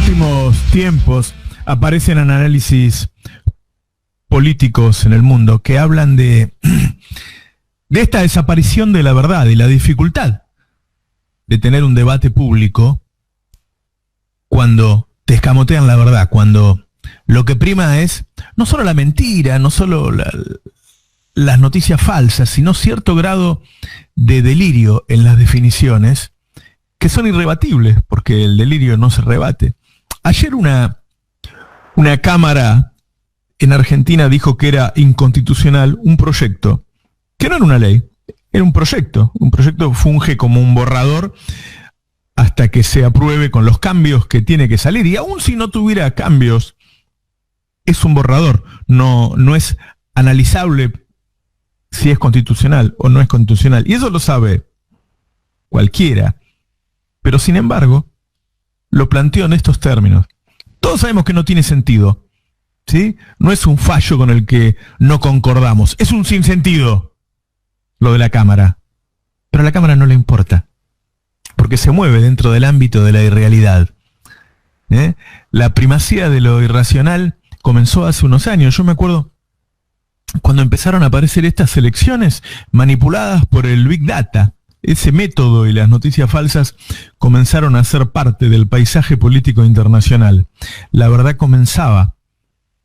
últimos tiempos aparecen análisis políticos en el mundo que hablan de esta desaparición de la verdad y la dificultad de tener un debate público cuando te escamotean la verdad, cuando lo que prima es no solo la mentira, no solo las noticias falsas, sino cierto grado de delirio en las definiciones que son irrebatibles, porque el delirio no se rebate. Ayer una cámara en Argentina dijo que era inconstitucional un proyecto, que no era una ley, era un proyecto. Un proyecto funge como un borrador hasta que se apruebe con los cambios que tiene que salir. Y aún si no tuviera cambios, es un borrador. No es analizable si es constitucional o no es constitucional. Y eso lo sabe cualquiera. Pero sin embargo, lo planteó en estos términos. Todos sabemos que no tiene sentido, ¿sí? No es un fallo con el que no concordamos. Es un sinsentido lo de la Cámara. Pero a la Cámara no le importa, porque se mueve dentro del ámbito de la irrealidad. La primacía de lo irracional comenzó hace unos años. Yo me acuerdo cuando empezaron a aparecer estas elecciones manipuladas por el Big Data. Ese método y las noticias falsas comenzaron a ser parte del paisaje político internacional. La verdad comenzaba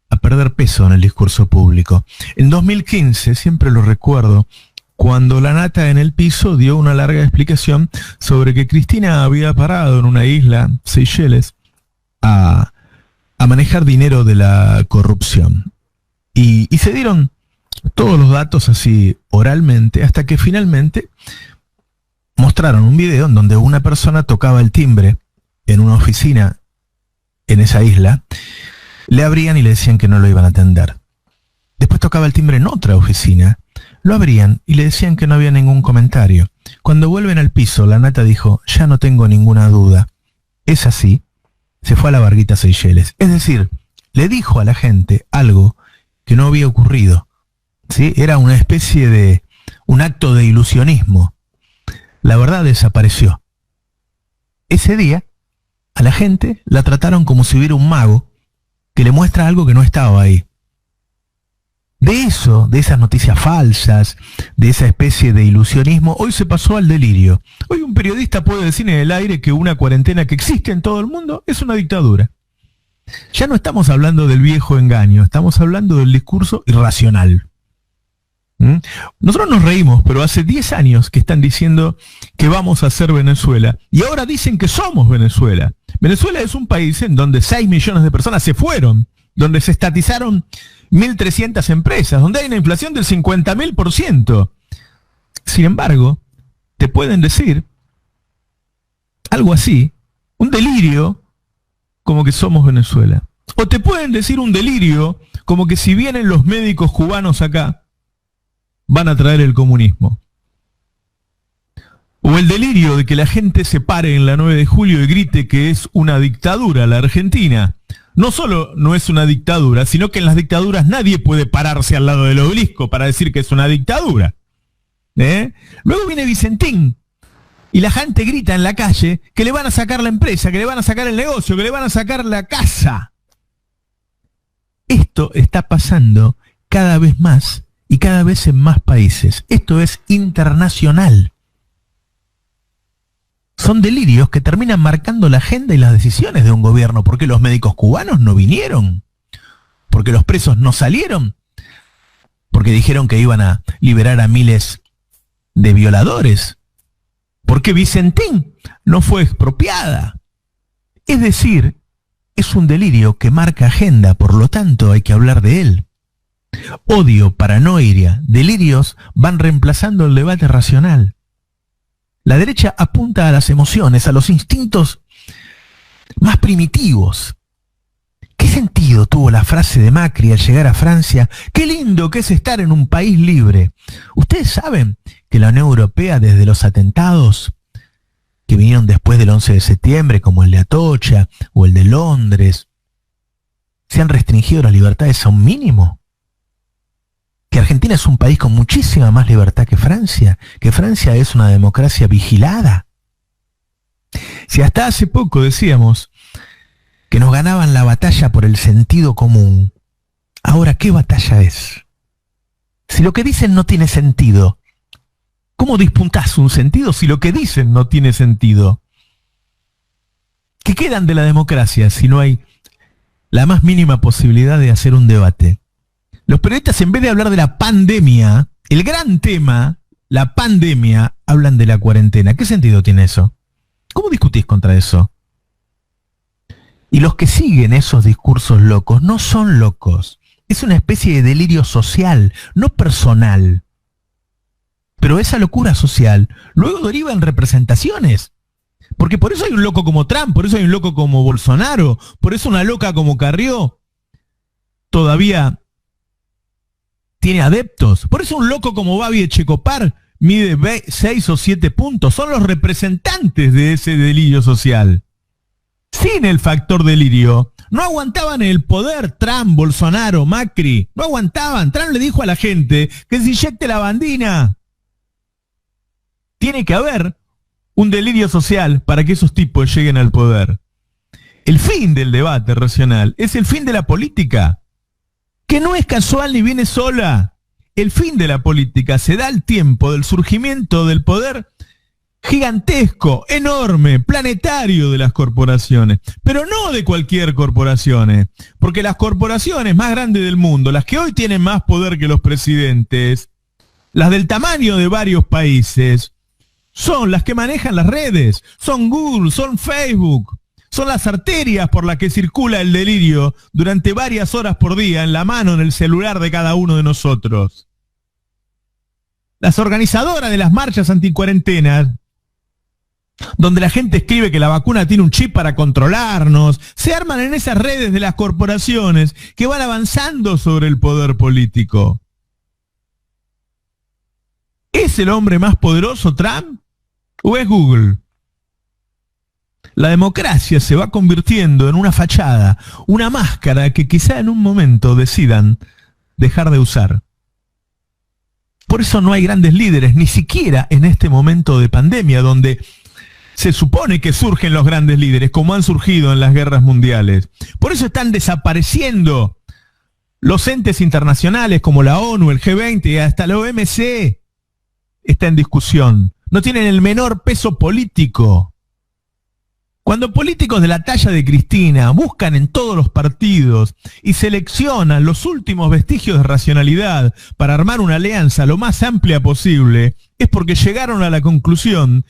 a perder peso en el discurso público. En 2015, siempre lo recuerdo, cuando la nata en el piso dio una larga explicación sobre que Cristina había parado en una isla, Seychelles, a manejar dinero de la corrupción. Y se dieron todos los datos así oralmente, hasta que finalmente mostraron un video en donde una persona tocaba el timbre en una oficina en esa isla, le abrían y le decían que no lo iban a atender. Después tocaba el timbre en otra oficina, lo abrían y le decían que no había ningún comentario. Cuando vuelven al piso, la nata dijo, ya no tengo ninguna duda. Es así, se fue a la Barguita Seychelles. Es decir, le dijo a la gente algo que no había ocurrido, ¿sí? Era una especie de un acto de ilusionismo. La verdad desapareció. Ese día, a la gente la trataron como si hubiera un mago que le muestra algo que no estaba ahí. De eso, de esas noticias falsas, de esa especie de ilusionismo, hoy se pasó al delirio. Hoy un periodista puede decir en el aire que una cuarentena que existe en todo el mundo es una dictadura. Ya no estamos hablando del viejo engaño, estamos hablando del discurso irracional. Nosotros nos reímos, pero hace 10 años que están diciendo que vamos a ser Venezuela, y ahora dicen que somos Venezuela. Venezuela es un país en donde 6 millones de personas se fueron, donde se estatizaron 1.300 empresas, donde hay una inflación del 50.000%. Sin embargo, te pueden decir algo así, un delirio, como que somos Venezuela. O te pueden decir un delirio, como que si vienen los médicos cubanos acá, van a traer el comunismo. O el delirio de que la gente se pare en la 9 de julio y grite que es una dictadura la Argentina. No solo no es una dictadura, sino que en las dictaduras nadie puede pararse al lado del obelisco para decir que es una dictadura. Luego viene Vicentín y la gente grita en la calle que le van a sacar la empresa, que le van a sacar el negocio, que le van a sacar la casa. Esto está pasando cada vez más y cada vez en más países. Esto es internacional. Son delirios que terminan marcando la agenda y las decisiones de un gobierno. ¿Por qué los médicos cubanos no vinieron? ¿Por qué los presos no salieron? ¿Porque dijeron que iban a liberar a miles de violadores? ¿Por qué Vicentín no fue expropiada? Es decir, es un delirio que marca agenda, por lo tanto hay que hablar de él. Odio, paranoia, delirios van reemplazando el debate racional. La derecha apunta a las emociones, a los instintos más primitivos. ¿Qué sentido tuvo la frase de Macri al llegar a Francia? ¡Qué lindo que es estar en un país libre! Ustedes saben que la Unión Europea, desde los atentados que vinieron después del 11 de septiembre, como el de Atocha o el de Londres, se han restringido las libertades a un mínimo. Que Argentina es un país con muchísima más libertad que Francia es una democracia vigilada. Si hasta hace poco decíamos que nos ganaban la batalla por el sentido común. Ahora, ¿qué batalla es? Si lo que dicen no tiene sentido, ¿cómo dispuntás un sentido si lo que dicen no tiene sentido? ¿Qué quedan de la democracia si no hay la más mínima posibilidad de hacer un debate? Los periodistas, en vez de hablar de la pandemia, el gran tema, la pandemia, hablan de la cuarentena. ¿Qué sentido tiene eso? ¿Cómo discutís contra eso? Y los que siguen esos discursos locos no son locos. Es una especie de delirio social, no personal. Pero esa locura social luego deriva en representaciones. Porque por eso hay un loco como Trump, por eso hay un loco como Bolsonaro, por eso una loca como Carrió todavía tiene adeptos. Por eso un loco como Babi Echecopar mide 6 o 7 puntos. Son los representantes de ese delirio social. Sin el factor delirio, no aguantaban el poder Trump, Bolsonaro, Macri. No aguantaban. Trump le dijo a la gente que se inyecte la bandina. Tiene que haber un delirio social para que esos tipos lleguen al poder. El fin del debate racional es el fin de la política, que no es casual ni viene sola. El fin de la política se da al tiempo del surgimiento del poder gigantesco, enorme, planetario de las corporaciones, pero no de cualquier corporaciones, porque las corporaciones más grandes del mundo, las que hoy tienen más poder que los presidentes, las del tamaño de varios países, son las que manejan las redes, son Google, son Facebook, son las arterias por las que circula el delirio durante varias horas por día en la mano, en el celular de cada uno de nosotros. Las organizadoras de las marchas anticuarentenas, donde la gente escribe que la vacuna tiene un chip para controlarnos, se arman en esas redes de las corporaciones que van avanzando sobre el poder político. ¿Es el hombre más poderoso Trump o es Google? La democracia se va convirtiendo en una fachada, una máscara que quizá en un momento decidan dejar de usar. Por eso no hay grandes líderes, ni siquiera en este momento de pandemia, donde se supone que surgen los grandes líderes, como han surgido en las guerras mundiales. Por eso están desapareciendo los entes internacionales como la ONU, el G20 y hasta la OMC está en discusión. No tienen el menor peso político. Cuando políticos de la talla de Cristina buscan en todos los partidos y seleccionan los últimos vestigios de racionalidad para armar una alianza lo más amplia posible, es porque llegaron a la conclusión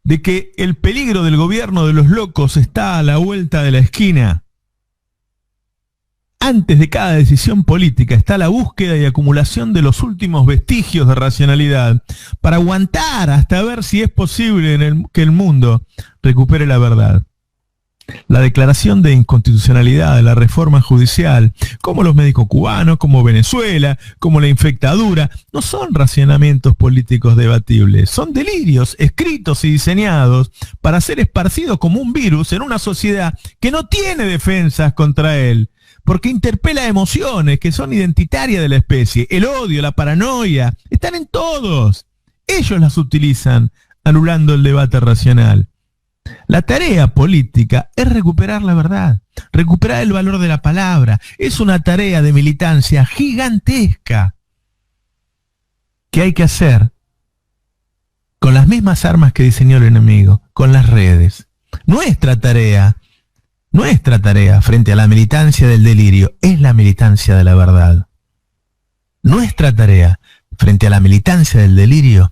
de que el peligro del gobierno de los locos está a la vuelta de la esquina. Antes de cada decisión política está la búsqueda y acumulación de los últimos vestigios de racionalidad para aguantar hasta ver si es posible que el mundo recupere la verdad. La declaración de inconstitucionalidad de la reforma judicial, como los médicos cubanos, como Venezuela, como la infectadura, no son racionamientos políticos debatibles, son delirios escritos y diseñados para ser esparcidos como un virus en una sociedad que no tiene defensas contra él, porque interpela emociones que son identitarias de la especie. El odio, la paranoia, están en todos. Ellos las utilizan, anulando el debate racional. La tarea política es recuperar la verdad, recuperar el valor de la palabra. Es una tarea de militancia gigantesca que hay que hacer con las mismas armas que diseñó el enemigo, con las redes. Nuestra tarea frente a la militancia del delirio es la militancia de la verdad. Nuestra tarea frente a la militancia del delirio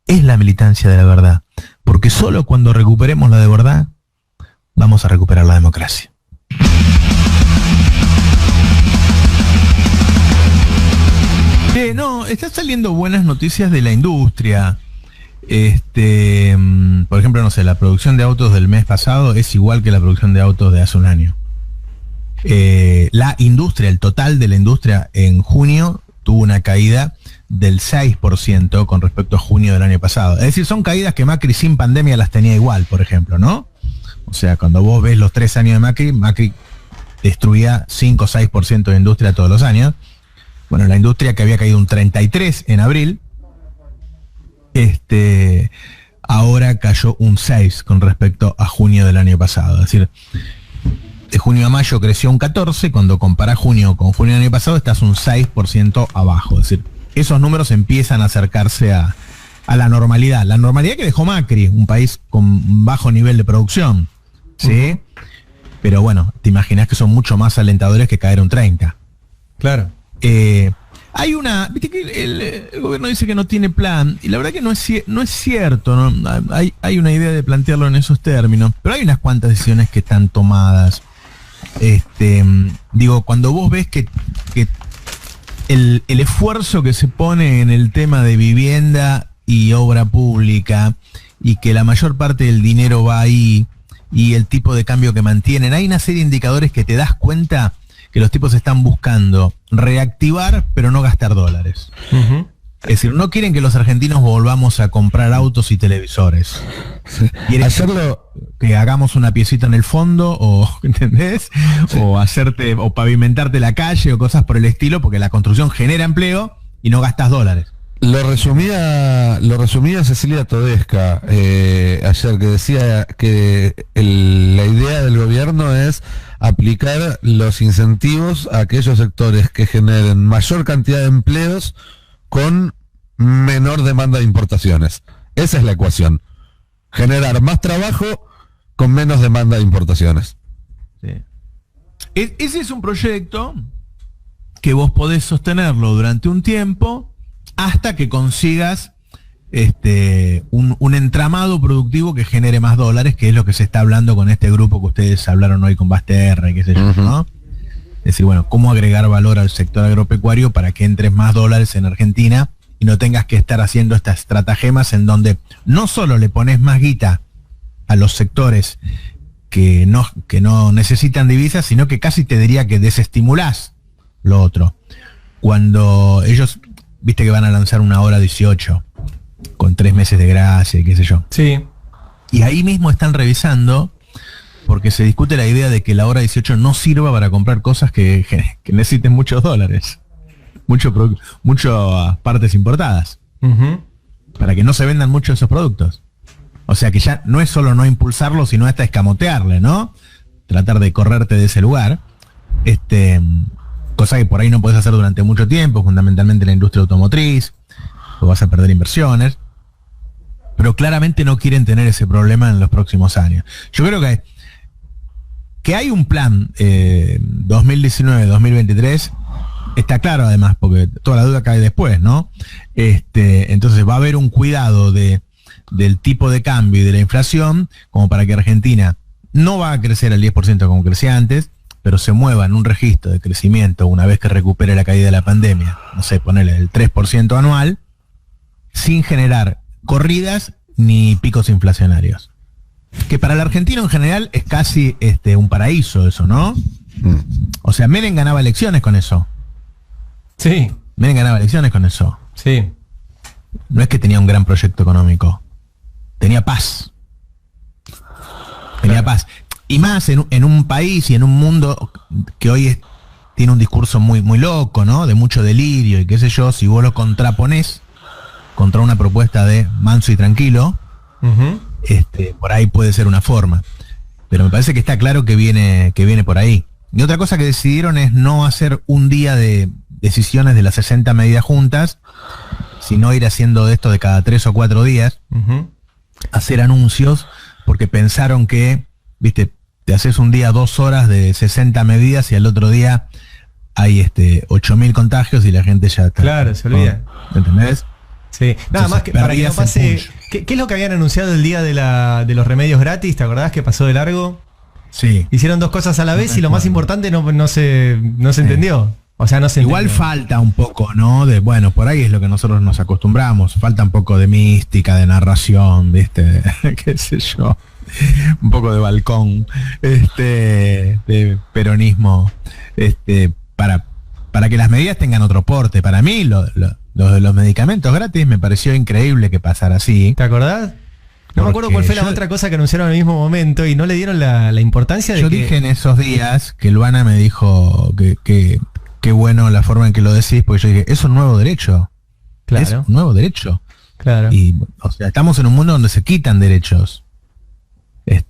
es la militancia de la verdad. Porque solo cuando recuperemos la de verdad, vamos a recuperar la democracia. No, están saliendo buenas noticias de la industria. Por ejemplo, no sé, la producción de autos del mes pasado es igual que la producción de autos de hace un año. La industria, el total de la industria en junio tuvo una caída del 6% con respecto a junio del año pasado. Es decir, son caídas que Macri sin pandemia las tenía igual, por ejemplo, ¿no? O sea, cuando vos ves los 3 años de Macri destruía 5 o 6% de industria todos los años. Bueno, la industria que había caído un 33% en abril, ahora cayó un 6 con respecto a junio del año pasado. Es decir, de junio a mayo creció un 14, cuando comparás junio con junio del año pasado estás un 6% abajo. Es decir, esos números empiezan a acercarse a la normalidad. La normalidad que dejó Macri, un país con bajo nivel de producción. ¿Sí? Uh-huh. Pero bueno, te imaginas que son mucho más alentadores que caer un 30. Claro. Hay una, viste que el gobierno dice que no tiene plan, y la verdad que no es cierto, ¿no? Hay una idea de plantearlo en esos términos, pero hay unas cuantas decisiones que están tomadas. Digo, cuando vos ves que el esfuerzo que se pone en el tema de vivienda y obra pública, y que la mayor parte del dinero va ahí, y el tipo de cambio que mantienen, hay una serie de indicadores que te das cuenta que los tipos están buscando reactivar, pero no gastar dólares. Uh-huh. Es decir, no quieren que los argentinos volvamos a comprar autos y televisores. Quieren que hagamos una piecita en el fondo, o ¿entendés? Sí. O pavimentarte la calle o cosas por el estilo, porque la construcción genera empleo y no gastas dólares. Lo resumía Cecilia Todesca ayer, que decía que la idea del gobierno es aplicar los incentivos a aquellos sectores que generen mayor cantidad de empleos con menor demanda de importaciones. Esa es la ecuación. Generar más trabajo con menos demanda de importaciones. Sí. Ese es un proyecto que vos podés sostenerlo durante un tiempo hasta que consigas un entramado productivo que genere más dólares, que es lo que se está hablando con este grupo que ustedes hablaron hoy con Basterra y qué sé yo, ¿no? Es decir, bueno, cómo agregar valor al sector agropecuario para que entres más dólares en Argentina y no tengas que estar haciendo estas estratagemas en donde no solo le pones más guita a los sectores que no necesitan divisas, sino que casi te diría que desestimulás lo otro. Cuando ellos, viste que van a lanzar una hora 18 con 3 meses de gracia y qué sé yo. Sí. Y ahí mismo están revisando, porque se discute la idea de que la hora 18 no sirva para comprar cosas que necesiten muchos dólares, muchas partes importadas, uh-huh, para que no se vendan mucho esos productos. O sea que ya no es solo no impulsarlo, sino hasta escamotearle, ¿no? Tratar de correrte de ese lugar. Cosa que por ahí no puedes hacer durante mucho tiempo, fundamentalmente en la industria automotriz, o vas a perder inversiones. Pero claramente no quieren tener ese problema en los próximos años. Yo creo que hay un plan 2019-2023, está claro además, porque toda la duda cae después, ¿no? Entonces va a haber un cuidado del tipo de cambio y de la inflación, como para que Argentina no va a crecer al 10% como crecía antes, pero se mueva en un registro de crecimiento una vez que recupere la caída de la pandemia, no sé, ponerle el 3% anual, sin generar corridas ni picos inflacionarios. Que para el argentino en general es casi un paraíso eso, ¿no? O sea, Menem ganaba elecciones con eso. Sí. Menem ganaba elecciones con eso. Sí. No es que tenía un gran proyecto económico. Tenía paz. Tenía paz. Y más en un país y en un mundo que hoy tiene un discurso muy, muy loco, ¿no? De mucho delirio y qué sé yo, si vos lo contraponés contra una propuesta de manso y tranquilo, uh-huh, por ahí puede ser una forma. Pero me parece que está claro que viene por ahí. Y otra cosa que decidieron es no hacer un día de decisiones de las 60 medidas juntas, sino ir haciendo esto de cada 3 o 4 días, uh-huh, hacer anuncios, porque pensaron que, viste, te haces un día 2 horas de 60 medidas y al otro día hay 8.000 contagios y la gente ya está. Claro, se olvida. ¿Entendés? Sí, nada entonces, más que para que no pase. ¿Qué es lo que habían anunciado el día de los remedios gratis? ¿Te acordás que pasó de largo? Sí. Hicieron 2 cosas a la vez y lo más importante no se entendió. O sea, no se igual entendió. Falta un poco, ¿no? Bueno, por ahí es lo que nosotros nos acostumbramos. Falta un poco de mística, de narración, ¿viste? Qué sé yo. Un poco de balcón, de peronismo, para que las medidas tengan otro porte. Para mí, los de los medicamentos gratis me pareció increíble que pasara así. ¿Te acordás? No me acuerdo cuál fue la otra cosa que anunciaron al mismo momento y no le dieron la importancia de yo dije en esos días que Luana me dijo que qué bueno la forma en que lo decís, porque yo dije, es un nuevo derecho. Claro. Es un nuevo derecho. Claro. Y, o sea, estamos en un mundo donde se quitan derechos.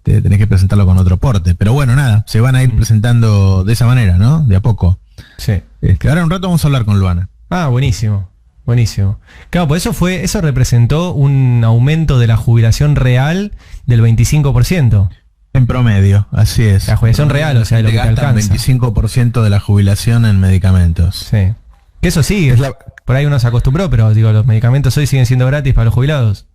Tenés que presentarlo con otro porte. Pero bueno, nada, se van a ir presentando de esa manera, ¿no? De a poco. Sí. Ahora en un rato vamos a hablar con Luana. Ah, buenísimo. Buenísimo. Claro, pues eso representó un aumento de la jubilación real del 25%. En promedio, así es. La jubilación real, o sea, de lo que te alcanza. 25% de la jubilación en medicamentos. Sí. Que eso sí, por ahí uno se acostumbró, pero digo, los medicamentos hoy siguen siendo gratis para los jubilados.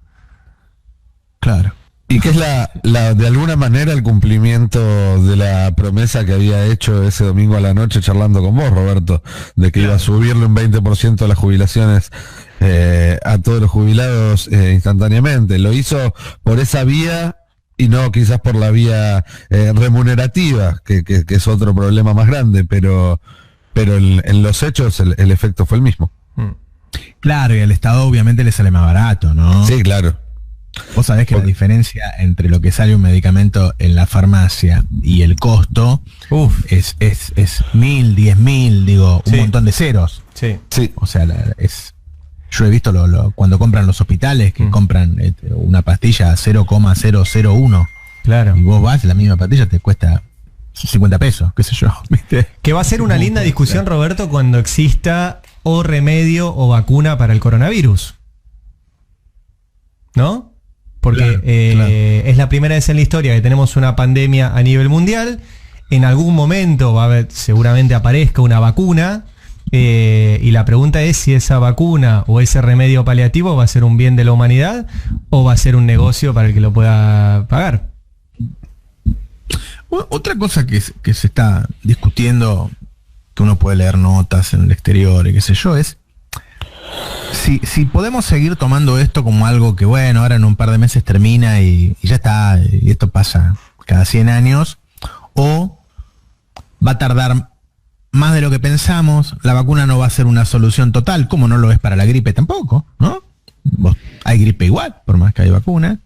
Claro. Y que es de alguna manera el cumplimiento de la promesa que había hecho ese domingo a la noche charlando con vos, Roberto, de que iba a subirle un 20% las jubilaciones a todos los jubilados instantáneamente. Lo hizo por esa vía y no quizás por la vía remunerativa, que es otro problema más grande, pero en los hechos el efecto fue el mismo. Claro, y al Estado obviamente le sale más barato, ¿no? Sí, claro. Vos sabés que la diferencia entre lo que sale un medicamento en la farmacia y el costo es 1.000, 10.000, digo, un montón de ceros. Sí. O sea, yo he visto cuando compran los hospitales que compran una pastilla a 0,001. Claro. Y vos vas, la misma pastilla te cuesta 50 pesos, qué sé yo, ¿viste? Que va a ser una linda discusión, Roberto, cuando exista o remedio o vacuna para el coronavirus. ¿No? Porque claro. Es la primera vez en la historia que tenemos una pandemia a nivel mundial. En algún momento va a haber, seguramente aparezca una vacuna. Y la pregunta es si esa vacuna o ese remedio paliativo va a ser un bien de la humanidad o va a ser un negocio para el que lo pueda pagar. Otra cosa que se está discutiendo, que uno puede leer notas en el exterior y qué sé yo, es si podemos seguir tomando esto como algo que, bueno, ahora en un par de meses termina y ya está, y esto pasa cada 100 años, o va a tardar más de lo que pensamos, la vacuna no va a ser una solución total, como no lo es para la gripe tampoco, ¿no? Hay gripe igual, por más que hay vacuna,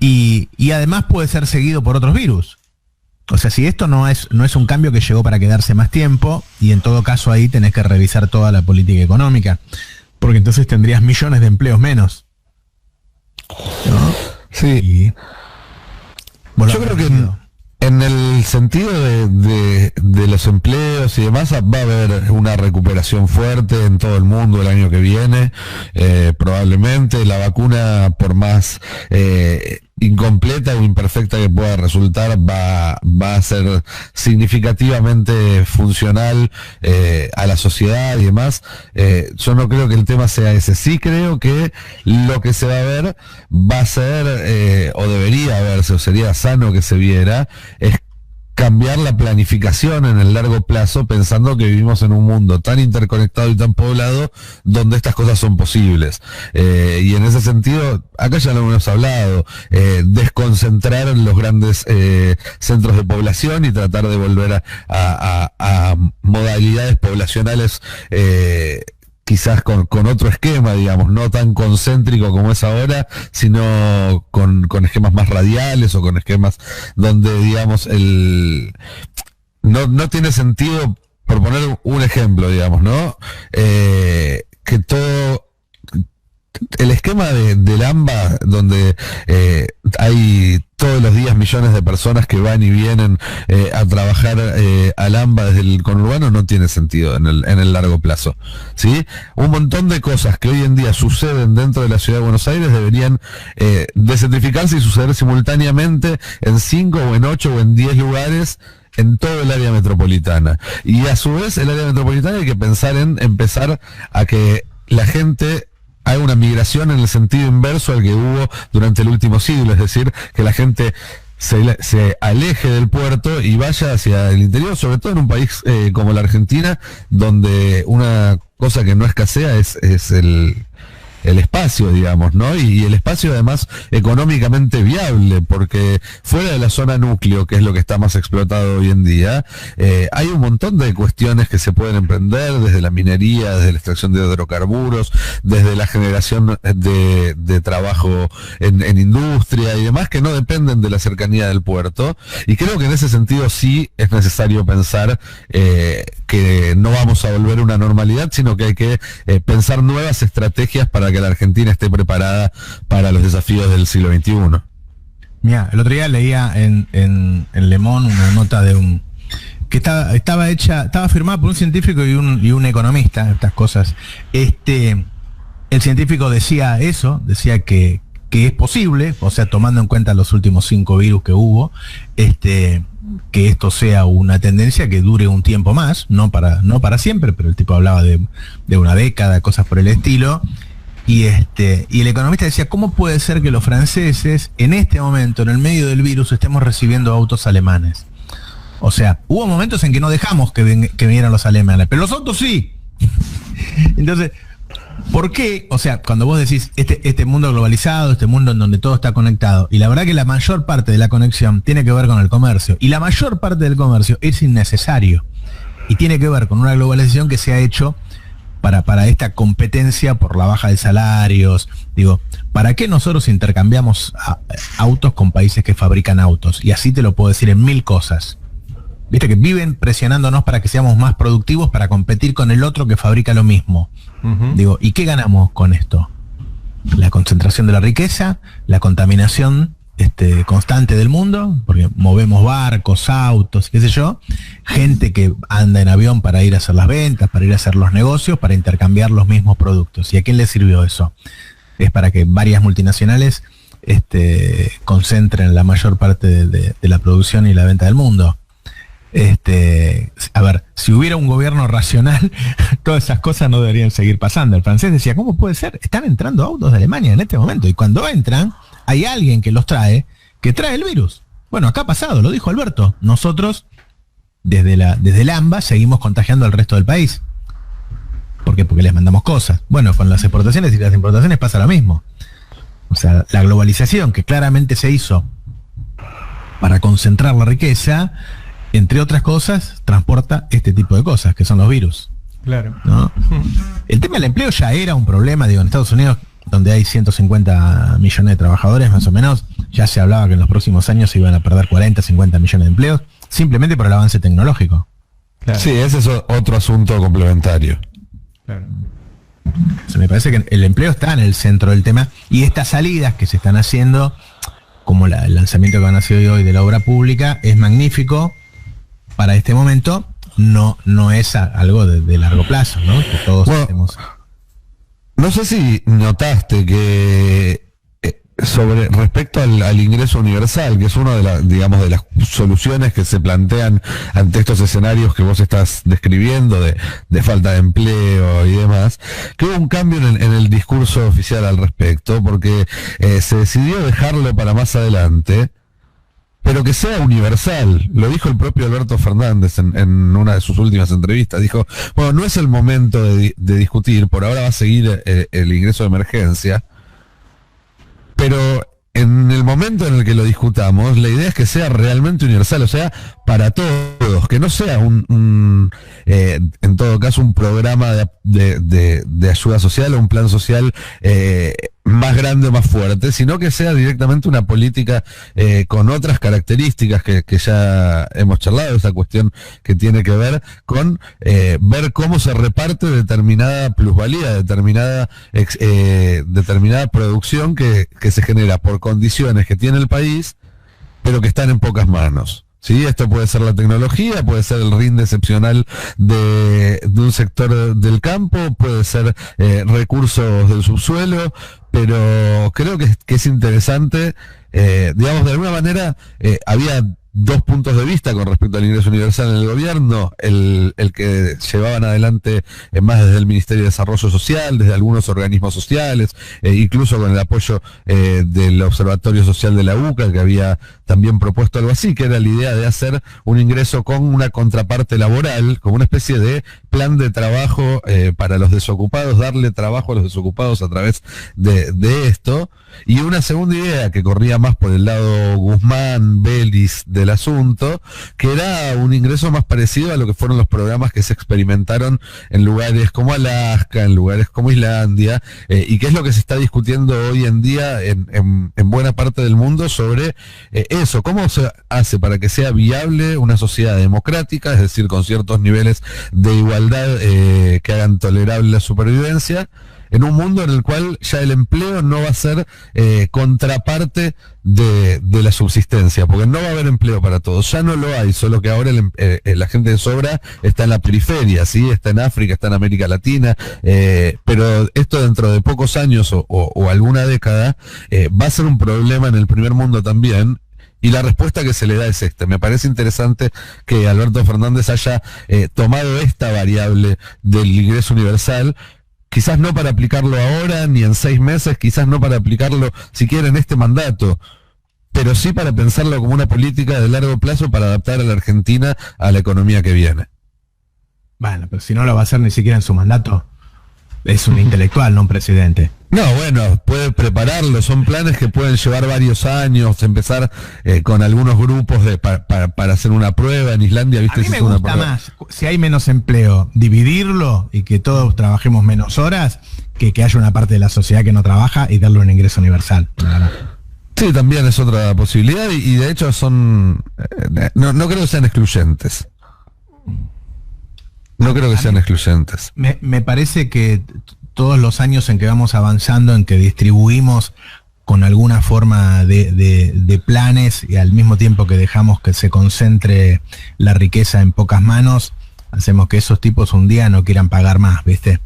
y además puede ser seguido por otros virus. O sea, si esto no es un cambio que llegó para quedarse más tiempo, y en todo caso ahí tenés que revisar toda la política económica, porque entonces tendrías millones de empleos menos, ¿no? Sí. Yo creo que en el sentido de los empleos y demás va a haber una recuperación fuerte en todo el mundo el año que viene, probablemente. La vacuna, por más incompleta o imperfecta que pueda resultar, va a ser significativamente funcional a la sociedad y demás. Yo no creo que el tema sea ese. Sí creo que lo que se va a ver va a ser, o debería verse, o sería sano que se viera, es cambiar la planificación en el largo plazo, pensando que vivimos en un mundo tan interconectado y tan poblado donde estas cosas son posibles. Y en ese sentido, acá ya lo hemos hablado, desconcentrar los grandes centros de población y tratar de volver a modalidades poblacionales quizás con otro esquema, digamos, no tan concéntrico como es ahora, sino con esquemas más radiales o con esquemas donde, digamos, no tiene sentido, por poner un ejemplo, digamos, ¿no? Que todo el esquema del AMBA, donde hay todos los días millones de personas que van y vienen a trabajar al AMBA desde el conurbano, no tiene sentido en el largo plazo, ¿sí? Un montón de cosas que hoy en día suceden dentro de la ciudad de Buenos Aires deberían descentrificarse y suceder simultáneamente en 5 o en 8 o en 10 lugares en todo el área metropolitana. Y a su vez, el área metropolitana hay que pensar en empezar a que la gente hay una migración en el sentido inverso al que hubo durante el último siglo, es decir, que la gente se aleje del puerto y vaya hacia el interior, sobre todo en un país como la Argentina, donde una cosa que no escasea es el espacio, digamos, ¿no? Y el espacio además económicamente viable, porque fuera de la zona núcleo, que es lo que está más explotado hoy en día, hay un montón de cuestiones que se pueden emprender, desde la minería, desde la extracción de hidrocarburos, desde la generación de trabajo en industria y demás, que no dependen de la cercanía del puerto. Y creo que en ese sentido sí es necesario pensar que no vamos a volver a una normalidad, sino que hay que pensar nuevas estrategias para que la Argentina esté preparada para los desafíos del siglo XXI. Mira, el otro día leía en Le Monde una nota de que estaba firmada por un científico y un economista, estas cosas. El científico decía que es posible, o sea, tomando en cuenta los últimos 5 virus que hubo, que esto sea una tendencia que dure un tiempo más, no para siempre, pero el tipo hablaba de una década, cosas por el estilo. Y el economista decía, ¿cómo puede ser que los franceses en este momento, en el medio del virus, estemos recibiendo autos alemanes? O sea, hubo momentos en que no dejamos que vinieran los alemanes, pero los autos sí. Entonces, ¿por qué? O sea, cuando vos decís este mundo globalizado, este mundo en donde todo está conectado, y la verdad que la mayor parte de la conexión tiene que ver con el comercio, y la mayor parte del comercio es innecesario, y tiene que ver con una globalización que se ha hecho para esta competencia por la baja de salarios. Digo, ¿para qué nosotros intercambiamos autos con países que fabrican autos? Y así te lo puedo decir en 1000 cosas. Viste que viven presionándonos para que seamos más productivos para competir con el otro que fabrica lo mismo. Uh-huh. Digo, ¿y qué ganamos con esto? La concentración de la riqueza, la contaminación constante del mundo, porque movemos barcos, autos, qué sé yo, gente que anda en avión para ir a hacer las ventas, para ir a hacer los negocios, para intercambiar los mismos productos. ¿Y a quién le sirvió eso? Es para que varias multinacionales concentren la mayor parte de la producción y la venta del mundo. A ver, si hubiera un gobierno racional, todas esas cosas no deberían seguir pasando. El francés decía, ¿cómo puede ser? Están entrando autos de Alemania en este momento, y cuando entran, hay alguien que los trae, que trae el virus. Bueno, acá ha pasado, lo dijo Alberto. Nosotros, desde el AMBA, seguimos contagiando al resto del país. ¿Por qué? Porque les mandamos cosas. Bueno, con las exportaciones y las importaciones pasa lo mismo. O sea, la globalización que claramente se hizo para concentrar la riqueza, entre otras cosas, transporta este tipo de cosas, que son los virus. Claro. ¿No? El tema del empleo ya era un problema, digo, en Estados Unidos, donde hay 150 millones de trabajadores, más o menos, ya se hablaba que en los próximos años se iban a perder 40, 50 millones de empleos, simplemente por el avance tecnológico. Claro. Sí, ese es otro asunto complementario. Claro. O sea, me parece que el empleo está en el centro del tema, y estas salidas que se están haciendo, como el lanzamiento que van a hacer hoy de la obra pública, es magnífico para este momento. No es algo de largo plazo, ¿no? Que todos hacemos. No sé si notaste que sobre respecto al ingreso universal, que es una de las soluciones que se plantean ante estos escenarios que vos estás describiendo de falta de empleo y demás, que hubo un cambio en el discurso oficial al respecto, porque se decidió dejarlo para más adelante, pero que sea universal. Lo dijo el propio Alberto Fernández en una de sus últimas entrevistas. Dijo, bueno, no es el momento de discutir, por ahora va a seguir el ingreso de emergencia, pero en el momento en el que lo discutamos, la idea es que sea realmente universal, o sea, para todos, que no sea en todo caso un programa de ayuda social o un plan social más grande o más fuerte, sino que sea directamente una política con otras características que ya hemos charlado, esa cuestión que tiene que ver con ver cómo se reparte determinada plusvalía, determinada producción que se genera por condiciones que tiene el país, pero que están en pocas manos. Sí, esto puede ser la tecnología, puede ser el rinde excepcional de un sector del campo, puede ser recursos del subsuelo, pero creo que es interesante, digamos, de alguna manera había dos puntos de vista con respecto al ingreso universal en el gobierno, el que llevaban adelante más desde el Ministerio de Desarrollo Social, desde algunos organismos sociales, incluso con el apoyo del Observatorio Social de la UCA, que había también propuesto algo así, que era la idea de hacer un ingreso con una contraparte laboral, como una especie de plan de trabajo para los desocupados, darle trabajo a los desocupados a través de esto. Y una segunda idea que corría más por el lado Guzmán, Vélez del asunto, que era un ingreso más parecido a lo que fueron los programas que se experimentaron en lugares como Alaska, en lugares como Islandia, y que es lo que se está discutiendo hoy en día en buena parte del mundo sobre eso, ¿cómo se hace para que sea viable una sociedad democrática, es decir, con ciertos niveles de igualdad que hagan tolerable la supervivencia, en un mundo en el cual ya el empleo no va a ser contraparte de la subsistencia, porque no va a haber empleo para todos, ya no lo hay, solo que ahora la gente de sobra está en la periferia, ¿sí? Está en África, está en América Latina, pero esto dentro de pocos años o alguna década va a ser un problema en el primer mundo también. Y la respuesta que se le da es esta. Me parece interesante que Alberto Fernández haya tomado esta variable del ingreso universal, quizás no para aplicarlo ahora ni en 6 meses, quizás no para aplicarlo siquiera en este mandato, pero sí para pensarlo como una política de largo plazo para adaptar a la Argentina a la economía que viene. Bueno, pero si no lo va a hacer ni siquiera en su mandato, es un intelectual, no un presidente. No, bueno, puede prepararlo, son planes que pueden llevar varios años, empezar con algunos grupos para hacer una prueba. En Islandia, viste, a mí me gusta más, si hay menos empleo, dividirlo y que todos trabajemos menos horas, que haya una parte de la sociedad que no trabaja y darle un ingreso universal. Sí, también es otra posibilidad y de hecho son, no creo que sean excluyentes. No creo que sean excluyentes. Me parece que todos los años en que vamos avanzando, en que distribuimos con alguna forma de planes y al mismo tiempo que dejamos que se concentre la riqueza en pocas manos, hacemos que esos tipos un día no quieran pagar más, ¿viste?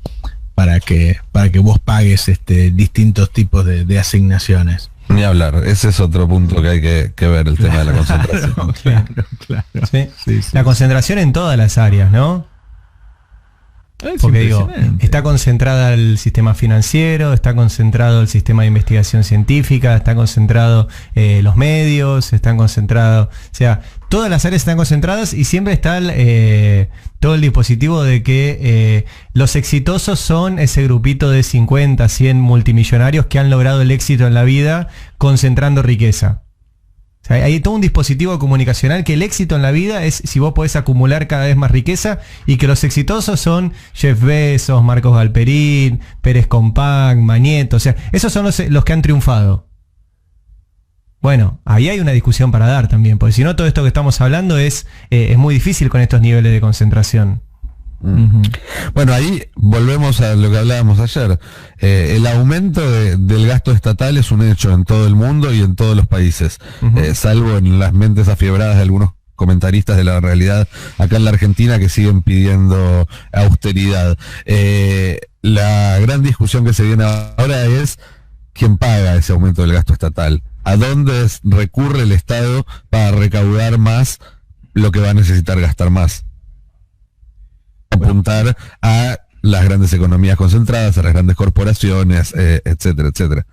Para que vos pagues distintos tipos de asignaciones. Ni hablar, ese es otro punto que hay que ver, el tema de la concentración. Claro. Sí. La concentración en todas las áreas, ¿no? Porque digo, está concentrada el sistema financiero, está concentrado el sistema de investigación científica, está concentrado los medios, están concentrados, o sea, todas las áreas están concentradas y siempre está todo el dispositivo de que los exitosos son ese grupito de 50, 100 multimillonarios que han logrado el éxito en la vida concentrando riqueza. O sea, hay todo un dispositivo comunicacional que el éxito en la vida es si vos podés acumular cada vez más riqueza y que los exitosos son Jeff Bezos, Marcos Galperín, Pérez Compán, Mañeto, o sea, esos son los que han triunfado. Bueno, ahí hay una discusión para dar también, porque si no todo esto que estamos hablando es muy difícil con estos niveles de concentración. Bueno, ahí volvemos a lo que hablábamos ayer. El aumento del gasto estatal es un hecho en todo el mundo y en todos los países, salvo en las mentes afiebradas de algunos comentaristas de la realidad acá en la Argentina que siguen pidiendo austeridad. La gran discusión que se viene ahora es quién paga ese aumento del gasto estatal, a dónde recurre el Estado para recaudar más lo que va a necesitar gastar más. Apuntar a las grandes economías concentradas, a las grandes corporaciones, etcétera, etcétera.